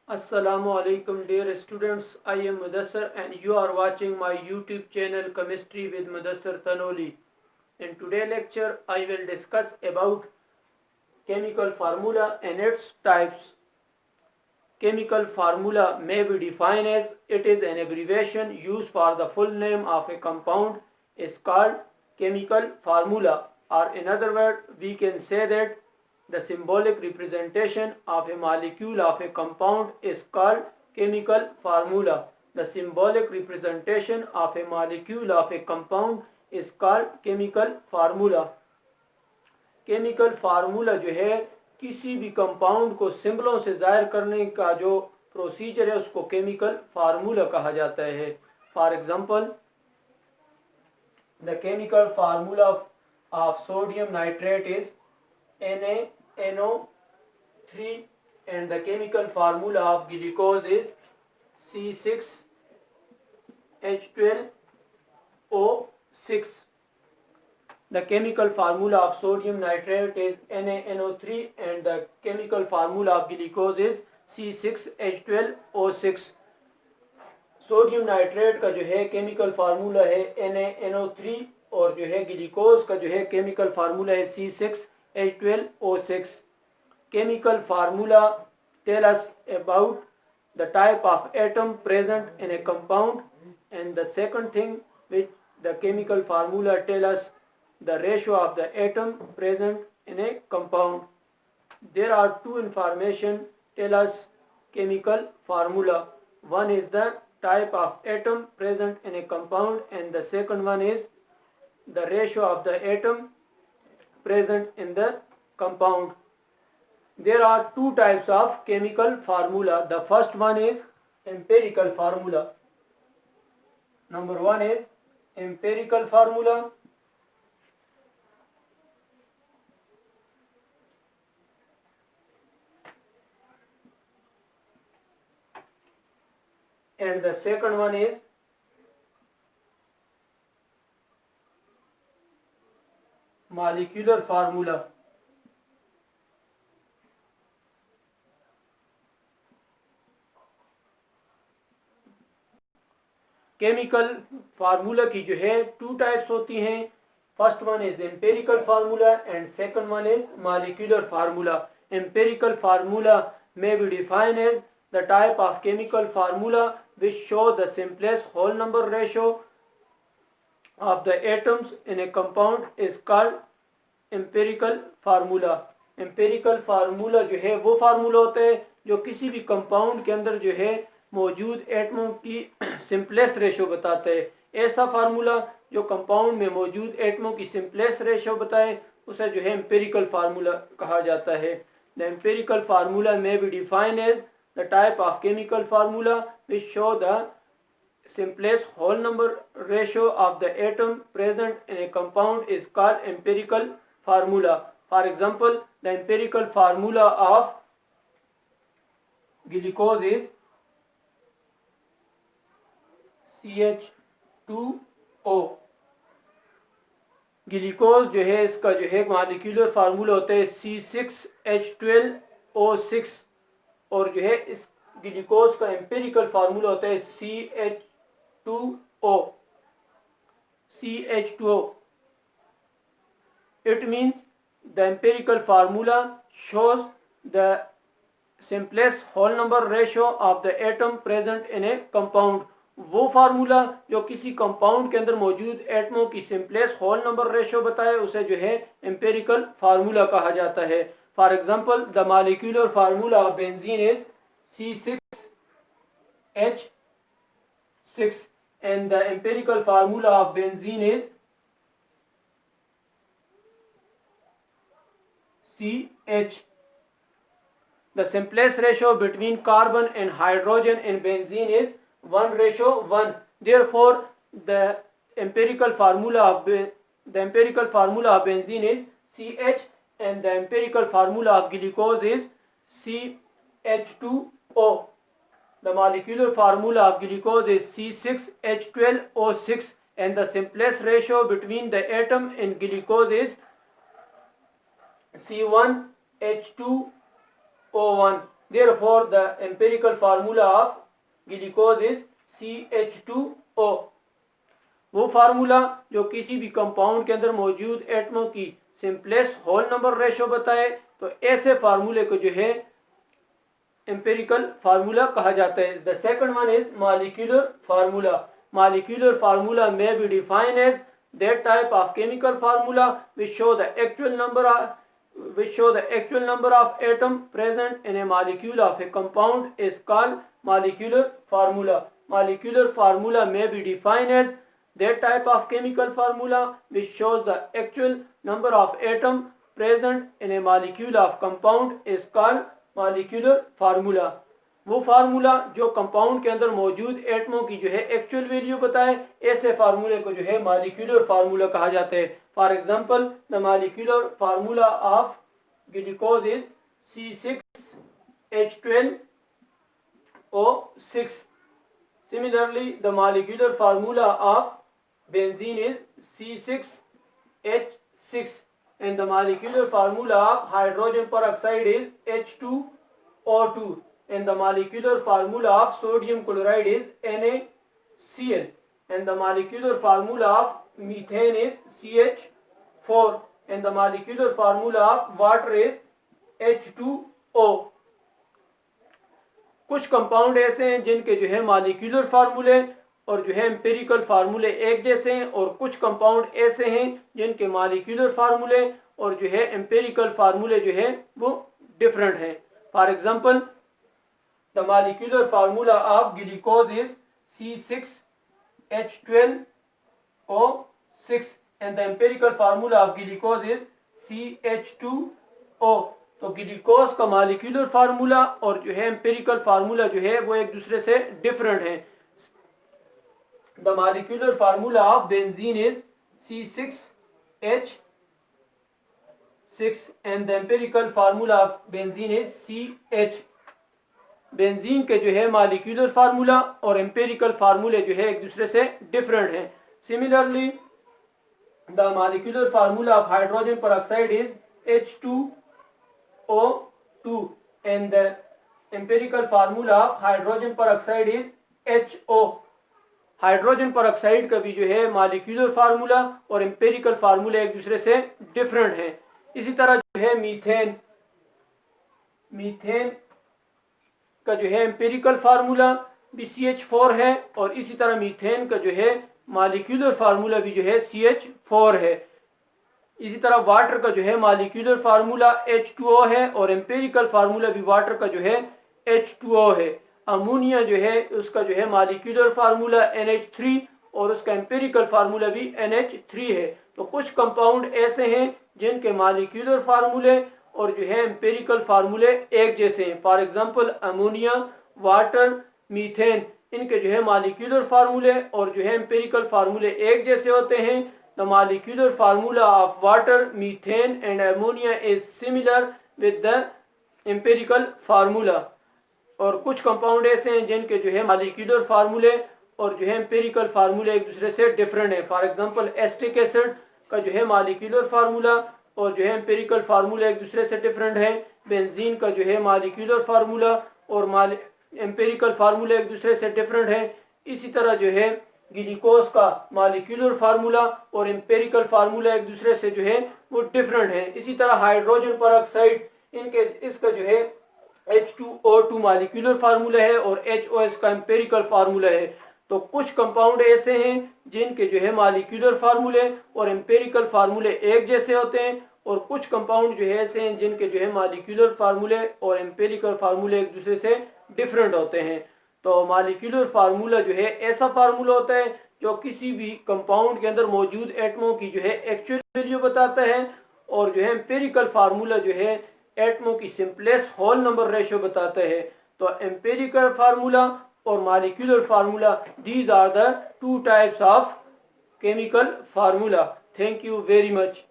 Assalamu alaikum dear students, I am Mudassar and you are watching my YouTube channel Chemistry with Mudassar Tanoli. In today's lecture I will discuss about chemical formula and its types. Chemical formula may be defined as it is an abbreviation used for the full name of a compound is called chemical formula, or in other words we can say that the symbolic representation of a molecule of a compound is called chemical formula. The symbolic representation of a molecule of a compound is called chemical formula. Chemical formula जो है किसी भी compound को सिंबलों से जाहिर करने का जो प्रोसीजर है उसको केमिकल फार्मूला कहा जाता है. For example, the chemical formula of sodium nitrate is NaNO3 and the chemical formula of glucose is C6H12O6. The chemical formula of sodium nitrate is NaNO3 and the chemical formula of glucose is C6H12O6. Sodium nitrate का जो है chemical formula है NaNO3 और जो है glucose का जो है केमिकल फार्मूला है C6H12O6. Chemical formula tell us about the type of atom present in a compound, and the second thing which the chemical formula tell us the ratio of the atom present in a compound. There are two information tell us chemical formula. One is the type of atom present in a compound and the second one is the ratio of the atom present in the compound. There are two types of chemical formula. The first one is empirical formula. Number one is empirical formula. And the second one is molecular formula. Chemical formula की जो है two types होती हैं. First one is empirical formula and second one is molecular formula. Empirical formula may be defined as the type of chemical formula which show the simplest whole number ratio of the atoms in a compound is called empirical formula. empirical formula जो है वो formula होता है जो किसी भी compound के अंदर जो है मौजूद एटमों की सिंपलेस्ट रेशो बताता है. ऐसा फार्मूला जो कंपाउंड में मौजूद एटमों की सिंपलेस्ट रेशो बताए उसे जो है एम्पिरिकल फार्मूला कहा जाता है. The empirical formula may be defined as the type of chemical formula which show the simplest whole number ratio of the atom present in a compound is called empirical formula. For example, the empirical formula of glucose is CH2O. Glucose जो है इसका जो है molecular formula होता है C6H12O6 और जो है इस ग्लूकोज का एम्पिरिकल फार्मूला होता है CH2O. It means the empirical formula shows the simplest whole number ratio of the atom present in a compound. वो फार्मूला जो किसी कंपाउंड के अंदर मौजूद एटमों की सिंपलेस्ट होल नंबर रेशो बताए उसे जो है एम्पिरिकल फार्मूला कहा जाता है. For example, the molecular formula of benzene is C6H6 and the empirical formula of benzene is CH. The simplest ratio between carbon and hydrogen in benzene is 1:1. Therefore, the empirical formula of benzene is CH and the empirical formula of glucose is CH2O. The molecular formula of glucose is C6H12O6 and the simplest ratio between the atom and glucose is C1H2O1. Therefore, the empirical formula of glucose is CH2O. वो formula जो किसी भी compound के अंदर मौजूद एटमों की simplest whole number ratio बताए, तो ऐसे फार्मूले को जो है एम्पिरिकल फार्मूला कहा जाता है. The second one is molecular formula. Molecular formula may be defined as that type of chemical formula which show the actual number of atom present in a molecule of a compound is called molecular formula. Molecular formula may be defined as that type of chemical formula which shows the actual number of atom present in a molecule of compound is called molecular formula. वो formula जो compound के अंदर मौजूद एटमों की जो है actual value बताए, ऐसे फार्मूले को जो है मॉलिक्यूलर फार्मूला कहा जाता है. For example, the molecular formula of glucose is C6H12O6. Similarly, the molecular formula of benzene is C6H6 and the molecular formula of hydrogen peroxide is H2O2 and the molecular formula of sodium chloride is NaCl and the molecular formula of methane is CH4 and the molecular formula of water is H2O. कुछ compound ऐसे हैं जिनके जो है molecular फार्मूले और जो है एम्पिरिकल फार्मूले एक जैसे हैं, और कुछ कंपाउंड ऐसे हैं जिनके मॉलिक्यूलर फार्मूले और जो है एम्पिरिकल फार्मूले जो है वो डिफरेंट हैं. For example, the molecular formula of glucose is C6H12O6 and the empirical formula of glucose is CH2O. तो ग्लूकोज का मॉलिक्यूलर फार्मूला और जो है एम्पिरिकल फार्मूला जो है वो एक दूसरे से डिफरेंट है. The molecular formula of benzene is C6H6 and the empirical formula of benzene is CH. Benzene के जो है मॉलिक्यूलर फार्मूला और एम्पिरिकल फार्मूले जो है एक दूसरे से डिफरेंट हैं. Similarly, the molecular formula of hydrogen peroxide is H2O2 and the empirical formula of hydrogen peroxide is HO. Hydrogen peroxide का भी जो है मॉलिक्यूलर फार्मूला और एम्पिरिकल फार्मूला एक दूसरे से डिफरेंट है. इसी तरह जो है मीथेन का जो है एम्पिरिकल फार्मूला भी CH4 है और इसी तरह मीथेन का जो है मॉलिक्यूलर फार्मूला भी जो है CH4 है. इसी तरह वाटर का जो है मॉलिक्यूलर फार्मूला H2O है और एम्पिरिकल फार्मूला भी वाटर का जो है H2O है. अमोनिया जो है उसका जो है मॉलिक्यूलर फार्मूला NH3 और उसका एम्पिरिकल फार्मूला भी NH3 है. तो कुछ कंपाउंड ऐसे हैं जिनके मॉलिक्यूलर फार्मूले और जो है एम्पिरिकल फार्मूले एक जैसे हैं. For example, ammonia, water, methane, इनके जो है मॉलिक्यूलर फार्मूले और जो है एम्पिरिकल फार्मूले एक जैसे होते हैं. The molecular formula of water, methane and ammonia is similar with the empirical formula. और कुछ कंपाउंड ऐसे हैं जिनके जो है मॉलिक्यूलर फार्मूले और जो है एम्पिरिकल फार्मूले एक दूसरे से डिफरेंट है. फॉर एग्जांपल, एसिटिक एसिड का जो है मॉलिक्यूलर फार्मूला और जो है एम्पिरिकल फार्मूला एक दूसरे से डिफरेंट है. बेंजीन का जो है मॉलिक्यूलर फार्मूला और एम्पिरिकल फार्मूला एक दूसरे से डिफरेंट है. इसी तरह जो है ग्लूकोज का मॉलिक्यूलर फार्मूला और एम्पिरिकल फार्मूला एक दूसरे से जो है वो डिफरेंट है. इसी तरह हाइड्रोजन पेरोक्साइड, इसका जो है H2O2 मॉलिक्यूलर फार्मूला है और HOS का एम्पिरिकल फार्मूला है. तो कुछ कंपाउंड ऐसे हैं जिनके जो है मॉलिक्यूलर फार्मूले और एम्पिरिकल फार्मूले एक जैसे होते हैं और कुछ कंपाउंड जो है ऐसे हैं जिनके जो है मॉलिक्यूलर फार्मूले और एम्पिरिकल फार्मूले एक दूसरे से डिफरेंट होते हैं. तो मॉलिक्यूलर फार्मूला जो है ऐसा फार्मूला होता है जो किसी भी कंपाउंड के अंदर मौजूद एटमों की जो है एक्चुअल वैल्यू बताता है, और जो है एम्पिरिकल फार्मूला जो है एटमों की सिंपलेस्ट होल नंबर रेशियो बताता है. तो एम्पिरिकल फार्मूला और molecular formula, these are the two types of chemical formula. Thank you very much.